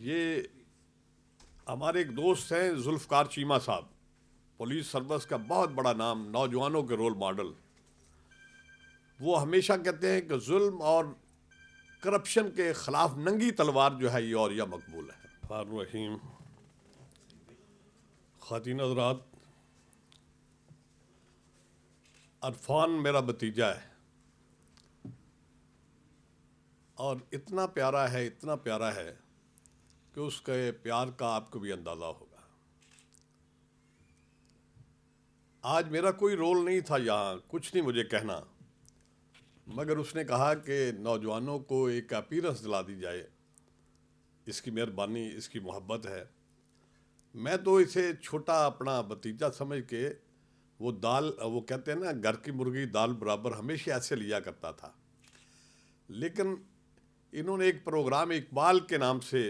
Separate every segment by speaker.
Speaker 1: یہ ہمارے ایک دوست ہیں ذوالفقار چیمہ صاحب، پولیس سروس کا بہت بڑا نام، نوجوانوں کے رول ماڈل۔ وہ ہمیشہ کہتے ہیں کہ ظلم اور کرپشن کے خلاف ننگی تلوار جو ہے یہ اور یہ مقبول ہے۔ الرحمن الرحیم، خواتین حضرات، عرفان میرا بھتیجا ہے اور اتنا پیارا ہے کہ اس کے پیار کا آپ کو بھی اندازہ ہوگا۔ آج میرا کوئی رول نہیں تھا یہاں، کچھ نہیں مجھے کہنا، مگر اس نے کہا کہ نوجوانوں کو ایک اپیرنس دلا دی جائے، اس کی مہربانی، اس کی محبت ہے۔ میں تو اسے چھوٹا اپنا بھتیجا سمجھ کے وہ کہتے ہیں نا گھر کی مرغی دال برابر، ہمیشہ ایسے لیا کرتا تھا۔ لیکن انہوں نے ایک پروگرام اقبال کے نام سے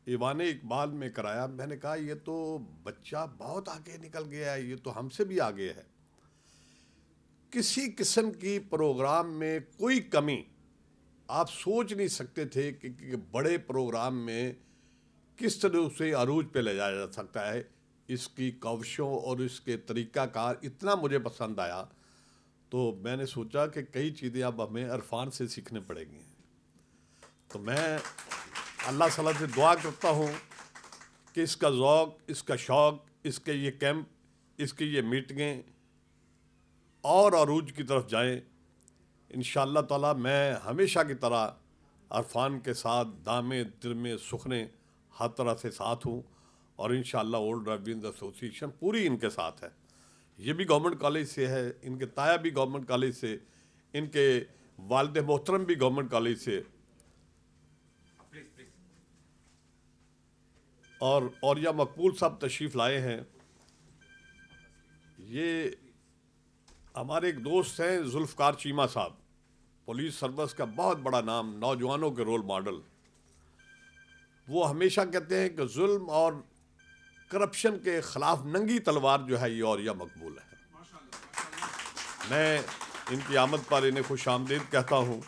Speaker 1: ایوان اقبال میں کرایا۔ میں نے کہا یہ تو بچہ بہت آگے نکل گیا ہے، یہ تو ہم سے بھی آگے ہے۔ کسی قسم کی پروگرام میں کوئی کمی آپ سوچ نہیں سکتے تھے کہ بڑے پروگرام میں کس طرح اسے عروج پہ لے جایا جا سکتا ہے۔ اس کی کوششوں اور اس کے طریقہ کار اتنا مجھے پسند آیا، تو میں نے سوچا کہ کئی چیزیں اب ہمیں عرفان سے سیکھنے پڑیں گی۔ تو میں اللہ تعالیٰ سے دعا کرتا ہوں کہ اس کا ذوق، اس کا شوق، اس کے یہ کیمپ، اس کی یہ میٹنگیں اور عروج کی طرف جائیں۔ انشاءاللہ تعالیٰ میں ہمیشہ کی طرح عرفان کے ساتھ دامے درمے سخنے ہر طرح سے ساتھ ہوں، اور انشاءاللہ اولڈ ڈرائیونگ ایسوسی ایشن پوری ان کے ساتھ ہے۔ یہ بھی گورنمنٹ کالج سے ہے، ان کے تایا بھی گورنمنٹ کالج سے، ان کے والد محترم بھی گورنمنٹ کالج سے، اور یہ مقبول صاحب تشریف لائے ہیں۔ یہ ہمارے ایک دوست ہیں ذوالفقار چیمہ صاحب، پولیس سروس کا بہت بڑا نام، نوجوانوں کے رول ماڈل۔ وہ ہمیشہ کہتے ہیں کہ ظلم اور کرپشن کے خلاف ننگی تلوار جو ہے یہ اور یہ مقبول ہے۔ میں ان کی آمد پر انہیں خوش آمدید کہتا ہوں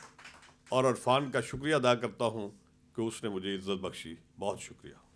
Speaker 1: اور عرفان کا شکریہ ادا کرتا ہوں کہ اس نے مجھے عزت بخشی۔ بہت شکریہ۔